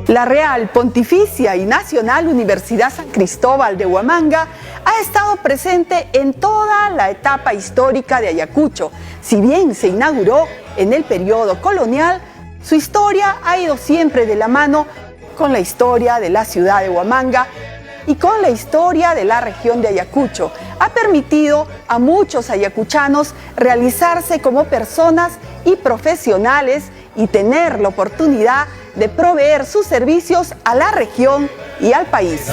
La Real, Pontificia y Nacional Universidad San Cristóbal de Huamanga ha estado presente en toda la etapa histórica de Ayacucho. Si bien se inauguró en el periodo colonial, su historia ha ido siempre de la mano con la historia de la ciudad de Huamanga y con la historia de la región de Ayacucho. Ha permitido a muchos ayacuchanos realizarse como personas y profesionales y tener la oportunidad de proveer sus servicios a la región y al país.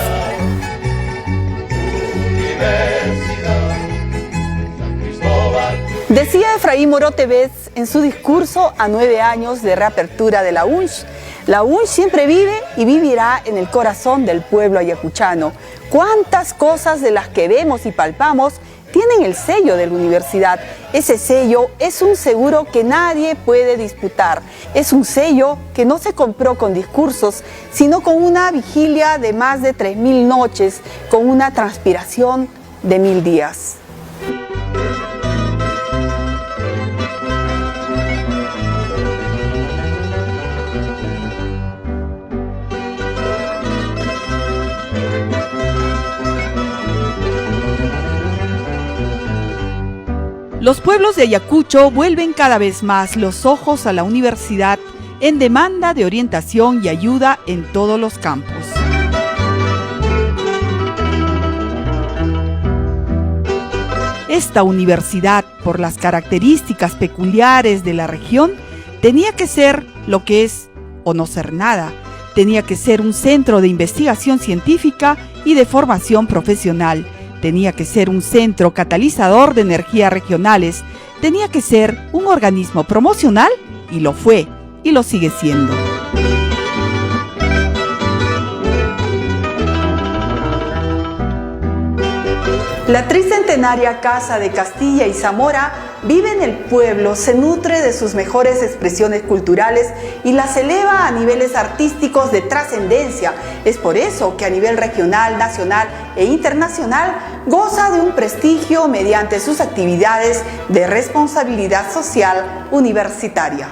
Decía Efraín Morote Betts en su discurso a 9 años de reapertura de la UNSH: la UNSH siempre vive y vivirá en el corazón del pueblo ayacuchano. ¿Cuántas cosas de las que vemos y palpamos tienen el sello de la universidad? Ese sello es un seguro que nadie puede disputar. Es un sello que no se compró con discursos, sino con una vigilia de más de 3000 noches, con una transpiración de 1000 días. Los pueblos de Ayacucho vuelven cada vez más los ojos a la universidad en demanda de orientación y ayuda en todos los campos. Esta universidad, por las características peculiares de la región, tenía que ser lo que es o no ser nada. Tenía que ser un centro de investigación científica y de formación profesional. Tenía que ser un centro catalizador de energías regionales. Tenía que ser un organismo promocional, y lo fue, y lo sigue siendo. La tricentenaria Casa de Castilla y Zamora vive en el pueblo, se nutre de sus mejores expresiones culturales y las eleva a niveles artísticos de trascendencia. Es por eso que a nivel regional, nacional e internacional goza de un prestigio mediante sus actividades de responsabilidad social universitaria.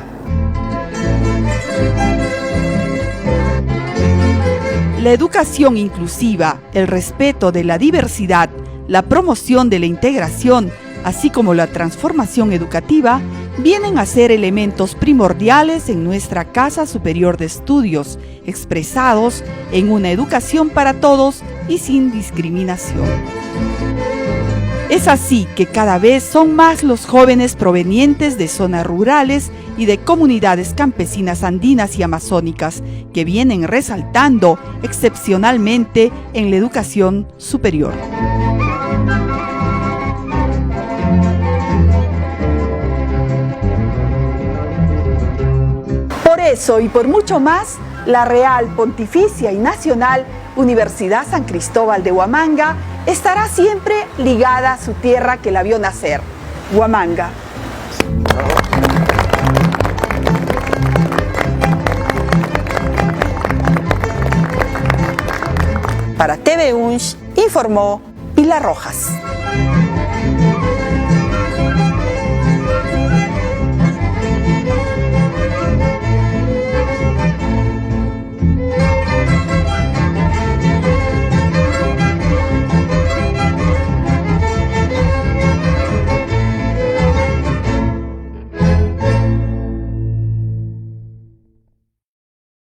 La educación inclusiva, el respeto de la diversidad, la promoción de la integración, así como la transformación educativa, vienen a ser elementos primordiales en nuestra Casa Superior de Estudios, expresados en una educación para todos y sin discriminación. Es así que cada vez son más los jóvenes provenientes de zonas rurales y de comunidades campesinas andinas y amazónicas que vienen resaltando excepcionalmente en la educación superior. Por eso y por mucho más, la Real, Pontificia y Nacional Universidad San Cristóbal de Huamanga estará siempre ligada a su tierra que la vio nacer, Huamanga. Para TV UNSH informó Pilar Rojas.